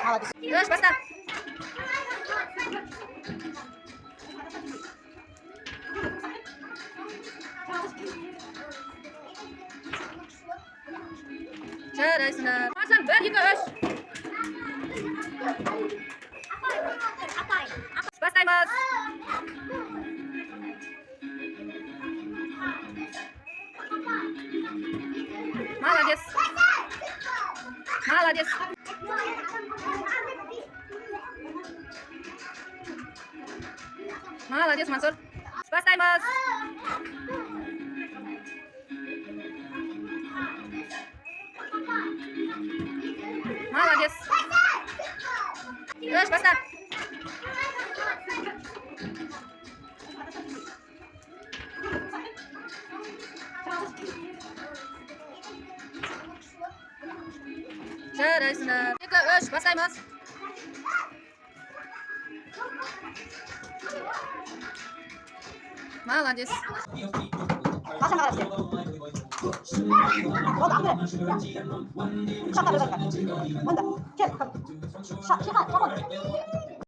Молодец. Göz basta. Жарайсыңдар. Масан 1 2 3. Бастаймыз. Молодец. Молодец. Молодец, Мансур. Бастаймыз. Молодец. Göz basta. Жарайсыңдар. 2 3 бастаймыз. Молодец. Қашан қарап істе. Болды, ақыры. Құшақтар өзіңді. Онда. Кел. Шақа.